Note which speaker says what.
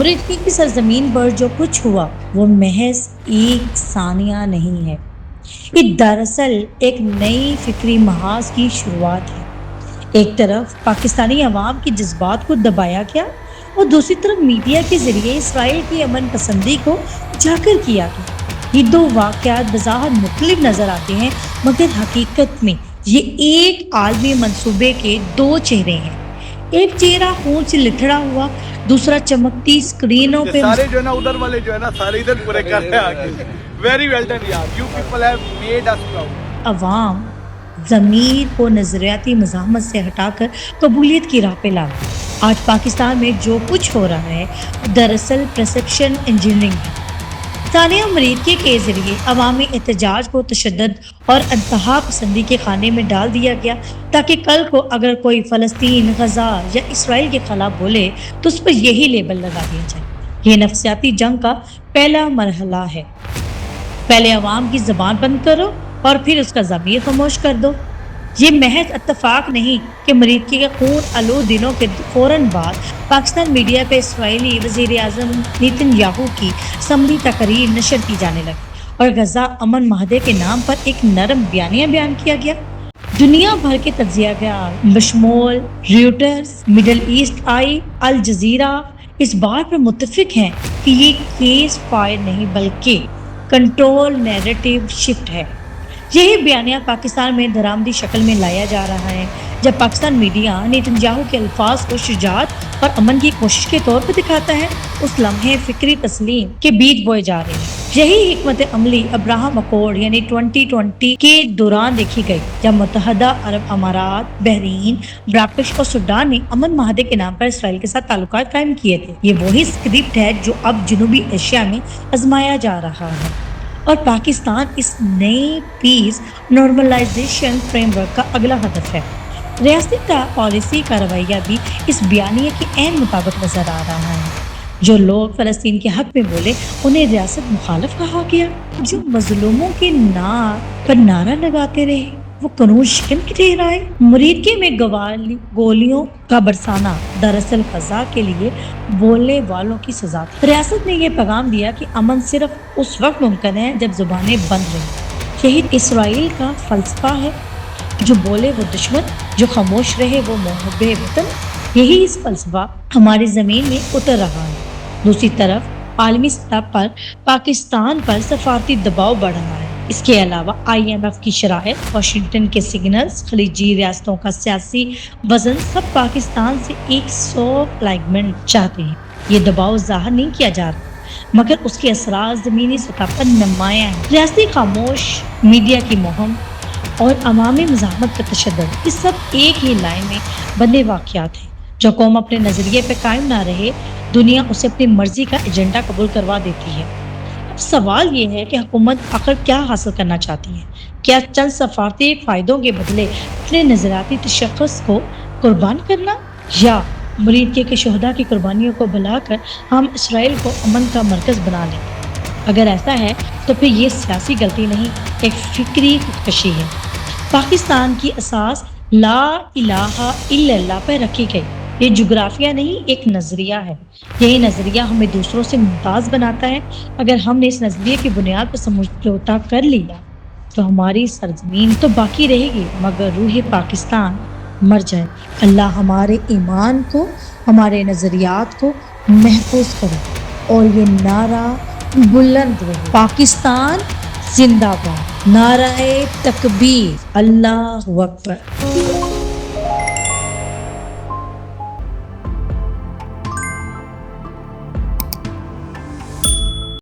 Speaker 1: مریدکی کی سرزمین پر جو کچھ ہوا وہ محض ایک ثانیہ نہیں ہے، یہ دراصل ایک نئی فکری محاذ کی شروعات ہے۔ ایک طرف پاکستانی عوام کے جذبات کو دبایا گیا اور دوسری طرف میڈیا کے ذریعے اسرائیل کی امن پسندی کو اجاگر کیا گیا۔ یہ دو واقعات بظاہر مختلف نظر آتے ہیں، مگر حقیقت میں یہ ایک عالمی منصوبے کے دو چہرے ہیں۔ ایک چہرہ خون سے لتھڑا ہوا، دوسرا چمکتی اسکرینوں پہ
Speaker 2: سارے جو ہے نا ادھر والے جو ہے نا سارے ادھر پورے کر رہے ہیں آگے۔ ویری ویل ڈن یار، you people have made us proud.
Speaker 1: عوام ضمیر کو نظریاتی مزاحمت سے ہٹا کر قبولیت کی راہ پہ لا۔ آج پاکستان میں جو کچھ ہو رہا ہے دراصل پرسیپشن انجینئرنگ ہے۔ ثانیہ مریدکی کے ذریعے عوامی احتجاج کو تشدد اور انتہا پسندی کے خانے میں ڈال دیا گیا تاکہ کل کو اگر کوئی فلسطین، غزہ یا اسرائیل کے خلاف بولے تو اس پر یہی لیبل لگا دیا جائے۔ یہ نفسیاتی جنگ کا پہلا مرحلہ ہے۔ پہلے عوام کی زبان بند کرو اور پھر اس کا ضمیر خاموش کر دو۔ یہ محض اتفاق نہیں کہ مریدکی کے خون آلود دنوں کے فوراً بعد پاکستان میڈیا پہ اسرائیلی وزیر اعظم نیتن یاہو کی اسمبلی تقریر نشر کی جانے لگی اور غزہ امن معاہدے کے نام پر ایک نرم بیانیہ بیان کیا گیا۔ دنیا بھر کے تجزیہ کار بشمول ریوٹرز، مڈل ایسٹ آئی، الجزیرہ اس بات پر متفق ہیں کہ یہ کیس فائر نہیں بلکہ کنٹرول نیریٹو شفٹ ہے۔ یہی بیانیہ پاکستان میں درآمدی شکل میں لایا جا رہا ہے جب پاکستان میڈیا نیتن یاہو کے الفاظ کو شجاعت اور امن کی کوشش کے طور پر دکھاتا ہے۔ اس لمحے فکری تسلیم کے بیج بوئے جا رہے ہیں۔ یہی حکمت عملی ابراہم اکورڈ یعنی 2020 کے دوران دیکھی گئی جب متحدہ عرب امارات، بحرین، مراکش اور سوڈان نے امن معاہدے کے نام پر اسرائیل کے ساتھ تعلقات قائم کیے تھے۔ یہ وہی اسکرپٹ ہے جو اب جنوبی ایشیا میں آزمایا جا رہا ہے اور پاکستان اس نئے پیس نارملائزیشن فریم ورک کا اگلا ہدف ہے۔ ریاستی پالیسی کا رویہ بھی اس بیانیے کے عین مطابق نظر آ رہا ہے۔ جو لوگ فلسطین کے حق میں بولے انہیں ریاست مخالف کہا گیا، جو مظلوموں کے پر نعرہ لگاتے رہے وہ قانون شکن کی ٹھہرائے۔ مریدکی میں گولیوں کا برسانا دراصل غزہ کے لیے بولنے والوں کی سزا تھی۔ ریاست نے یہ پیغام دیا کہ امن صرف اس وقت ممکن ہے جب زبانیں بند رہیں۔ یہی اسرائیل کا فلسفہ ہے، جو بولے وہ دشمن، جو خاموش رہے وہ محب وطن۔ یہی اس فلسفہ ہماری زمین میں اتر رہا ہے۔ دوسری طرف عالمی سطح پر پاکستان پر سفارتی دباؤ بڑھ رہا ہے۔ اس کے علاوہ IMF کی شرائط، واشنگٹن کے سگنلز، خلیجی ریاستوں کا سیاسی وزن سب پاکستان سے ایک سافٹ لائنمنٹ چاہتے ہیں۔ یہ دباؤ ظاہر نہیں کیا جا رہا مگر اس کے اثرات زمینی سطح پر نمایاں ہیں۔ ریاستی خاموش، میڈیا کی مہم اور عوامی مزاحمت کا تشدد، یہ سب ایک ہی لائن میں بندے واقعات ہیں۔ جو قوم اپنے نظریے پہ قائم نہ رہے دنیا اسے اپنی مرضی کا ایجنڈا قبول کروا دیتی ہے۔ اب سوال یہ ہے کہ حکومت آخر کیا حاصل کرنا چاہتی ہے؟ کیا چند سفارتی فائدوں کے بدلے اپنے نظریاتی تشخص کو قربان کرنا، یا مریدکی کے شہداء کی قربانیوں کو بلا کر ہم اسرائیل کو امن کا مرکز بنا لیں؟ اگر ایسا ہے تو پھر یہ سیاسی غلطی نہیں، ایک فکری خودکشی ہے۔ پاکستان کی اساس لا الہ الا اللہ پر رکھی گئی۔ یہ جغرافیہ نہیں، ایک نظریہ ہے۔ یہی نظریہ ہمیں دوسروں سے ممتاز بناتا ہے۔ اگر ہم نے اس نظریے کی بنیاد پر سمجھوتا کر لیا تو ہماری سرزمین تو باقی رہے گی مگر روح پاکستان مر جائے۔ اللہ ہمارے ایمان کو، ہمارے نظریات کو محفوظ کرے اور یہ نعرہ بلند رہے، پاکستان زندہ باد، نعرہ تکبیر، اللہ اکبر۔